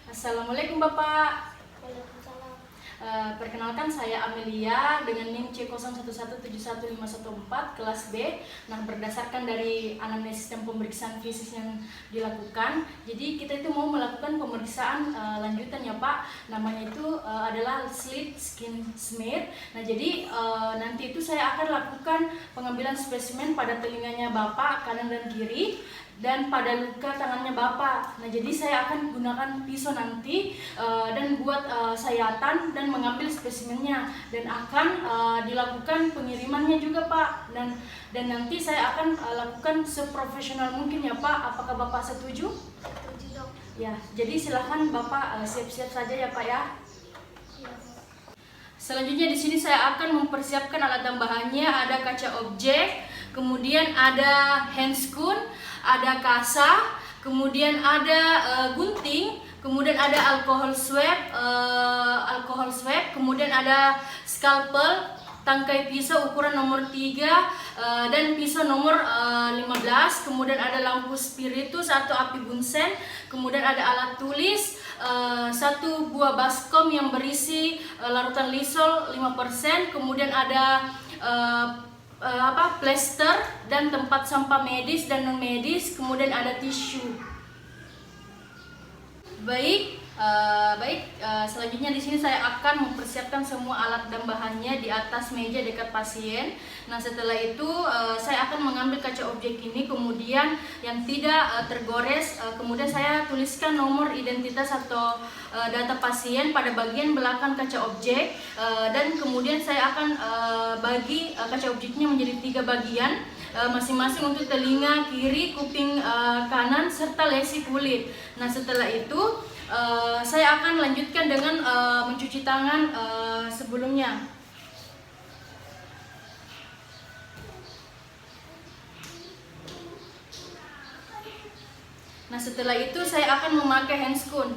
Assalamualaikum Bapak. Waalaikumsalam. Perkenalkan saya Amelia dengan NIM C01171514 kelas B. Nah, berdasarkan dari anamnesis dan pemeriksaan fisik yang dilakukan, jadi kita itu mau melakukan pemeriksaan lanjutan ya Pak. Namanya itu adalah slit skin smear. Nah, jadi nanti itu saya akan lakukan pengambilan spesimen pada telinganya Bapak kanan dan kiri, dan pada luka tangannya Bapak. Nah, jadi saya akan gunakan pisau nanti dan buat sayatan dan mengambil spesimennya, dan akan dilakukan pengirimannya juga Pak. Dan nanti saya akan lakukan seprofesional mungkin ya Pak. Apakah Bapak setuju? Setuju dok. Ya, jadi silahkan Bapak siap-siap saja ya Pak ya. Iya. Selanjutnya di sini saya akan mempersiapkan alat tambahannya. Ada kaca objek, kemudian ada handscoon, ada kasa, kemudian ada gunting, kemudian ada alkohol swab, kemudian ada scalpel, tangkai pisau ukuran nomor 3 dan pisau nomor 15, kemudian ada lampu spiritus atau api bunsen, kemudian ada alat tulis, satu buah baskom yang berisi larutan lisol 5%, kemudian ada plester dan tempat sampah medis dan non medis, kemudian ada tisu. Selanjutnya di sini saya akan mempersiapkan semua alat dan bahannya di atas meja dekat pasien. Nah, setelah itu saya akan mengambil kaca objek ini, kemudian yang tidak tergores, kemudian saya tuliskan nomor identitas atau data pasien pada bagian belakang kaca objek, dan kemudian saya akan bagi kaca objeknya menjadi 3 bagian, masing-masing untuk telinga kiri, kuping kanan, serta lesi kulit. Nah, setelah itu saya akan lanjutkan dengan mencuci tangan sebelumnya. Nah, setelah itu saya akan memakai handscoon.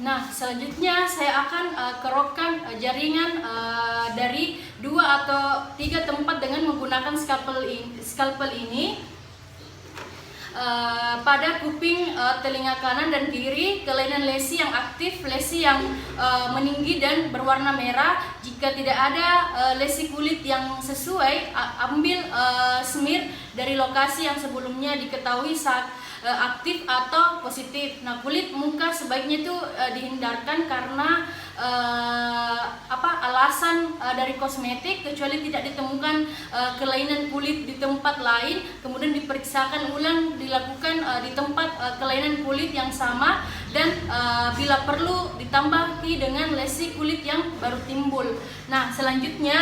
Nah, selanjutnya saya akan kerokkan jaringan dari 2 atau 3 tempat dengan menggunakan scalpel ini pada kuping telinga kanan dan kiri, kelainan lesi yang aktif, lesi yang meninggi dan berwarna merah. Jika tidak ada lesi kulit yang sesuai, ambil smear dari lokasi yang sebelumnya diketahui saat aktif atau positif. Nah, kulit muka sebaiknya itu dihindarkan karena alasan dari kosmetik, kecuali tidak ditemukan kelainan kulit di tempat lain, kemudian diperiksakan ulang, dilakukan di tempat kelainan kulit yang sama, dan bila perlu ditambahi dengan lesi kulit yang baru timbul. Nah, selanjutnya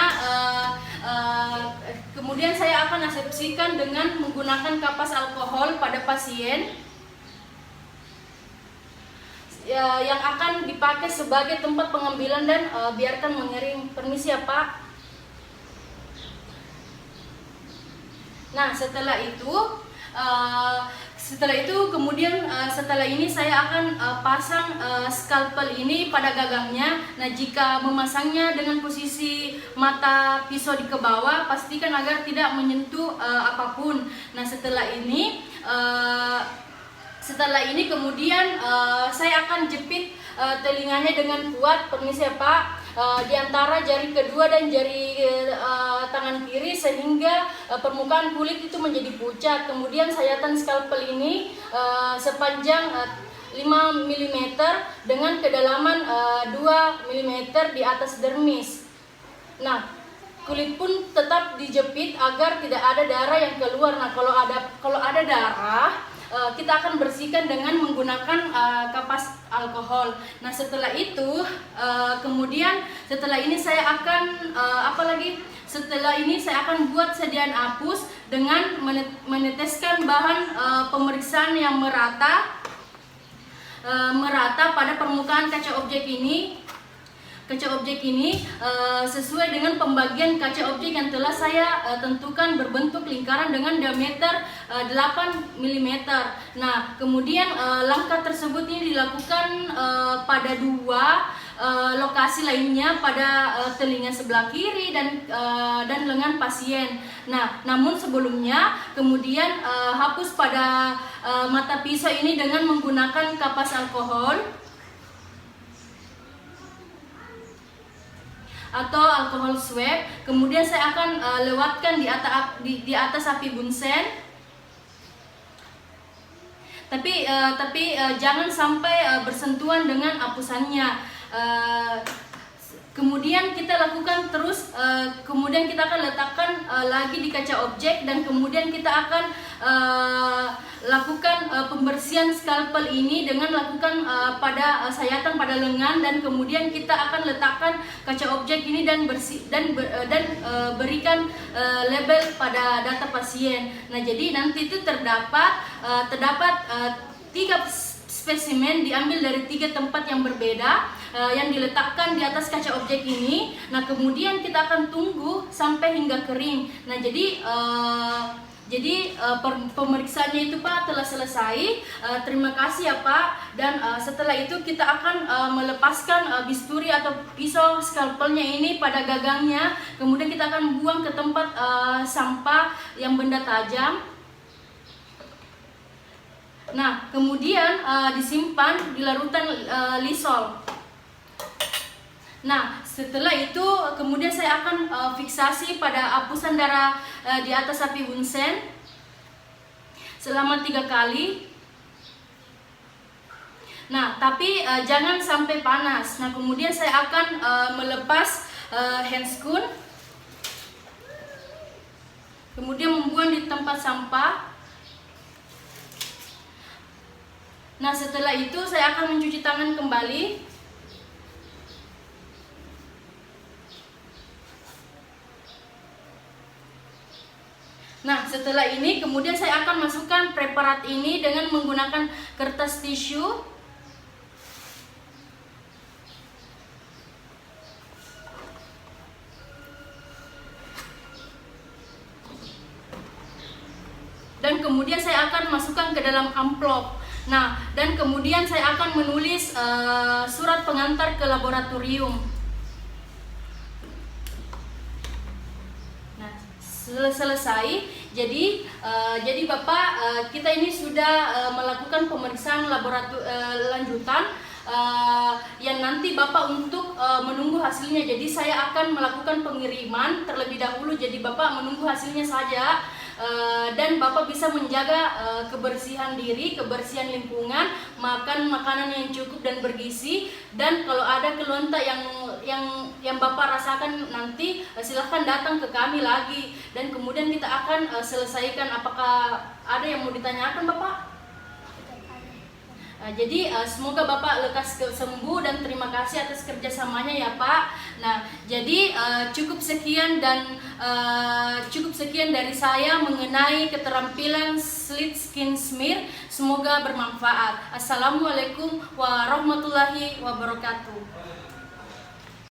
kemudian saya akan asepsikan dengan menggunakan kapas alkohol pada pasien yang akan dipakai sebagai tempat pengambilan, dan biarkan mengering. Permisi ya Pak. Nah, setelah itu kemudian setelah ini saya akan pasang scalpel ini pada gagangnya. Nah, jika memasangnya dengan posisi mata pisau ke bawah, pastikan agar tidak menyentuh apapun. Nah, setelah ini kemudian saya akan jepit telinganya dengan kuat. Permisi ya Pak. Di antara jari kedua dan jari tangan kiri, sehingga permukaan kulit itu menjadi pucat. Kemudian sayatan scalpel ini sepanjang 5 mm dengan kedalaman 2 mm di atas dermis. Nah, kulit pun tetap dijepit agar tidak ada darah yang keluar. Nah, kalau ada darah, kita akan bersihkan dengan menggunakan kapas alkohol. Nah, setelah itu kemudian setelah ini saya akan setelah ini saya akan buat sediaan apus dengan meneteskan bahan pemeriksaan yang merata pada permukaan kaca objek ini. Kaca objek ini sesuai dengan pembagian kaca objek yang telah saya tentukan berbentuk lingkaran dengan diameter 8 mm. Nah, kemudian langkah tersebut ini dilakukan pada dua lokasi lainnya, pada telinga sebelah kiri dan lengan pasien. Nah, namun sebelumnya kemudian hapus pada mata pisau ini dengan menggunakan kapas alkohol atau alkohol swab. Kemudian saya akan lewatkan di atas api bunsen. Tapi jangan sampai bersentuhan dengan apusannya. Kemudian kita lakukan terus, kemudian kita akan letakkan lagi di kaca objek, dan kemudian kita akan lakukan pembersihan skalpel ini dengan lakukan pada sayatan pada lengan, dan kemudian kita akan letakkan kaca objek ini dan berikan label pada data pasien. Nah, jadi nanti itu terdapat 3 spesimen diambil dari 3 tempat yang berbeda yang diletakkan di atas kaca objek ini. Nah, kemudian kita akan tunggu sampai hingga kering. Nah, jadi pemeriksaannya itu Pak telah selesai. Terima kasih ya Pak. Dan setelah itu kita akan melepaskan bisturi atau pisau skalpelnya ini pada gagangnya. Kemudian kita akan buang ke tempat sampah yang benda tajam. Nah, kemudian disimpan di larutan lisol. Nah, setelah itu kemudian saya akan fiksasi pada apusan darah di atas api bunsen selama 3 kali. Nah, tapi jangan sampai panas. Nah, kemudian saya akan melepas handscoon, kemudian membuang di tempat sampah. Nah, setelah itu saya akan mencuci tangan kembali. Nah, setelah ini kemudian saya akan masukkan preparat ini dengan menggunakan kertas tisu. Dan kemudian saya akan masukkan ke dalam amplop. Nah, dan kemudian saya akan menulis surat pengantar ke laboratorium. Nah, selesai. Jadi Bapak, kita ini sudah melakukan pemeriksaan lanjutan yang nanti Bapak untuk menunggu hasilnya. Jadi saya akan melakukan pengiriman terlebih dahulu. Jadi Bapak menunggu hasilnya saja. Dan Bapak bisa menjaga kebersihan diri, kebersihan lingkungan, makan makanan yang cukup dan bergizi. Dan kalau ada keluhan yang Bapak rasakan nanti, silahkan datang ke kami lagi, dan kemudian kita akan selesaikan. Apakah ada yang mau ditanyakan Bapak? Jadi semoga Bapak lekas sembuh dan terima kasih atas kerjasamanya ya Pak. Nah, jadi cukup sekian dari saya mengenai keterampilan slit skin smear. Semoga bermanfaat. Assalamualaikum warahmatullahi wabarakatuh.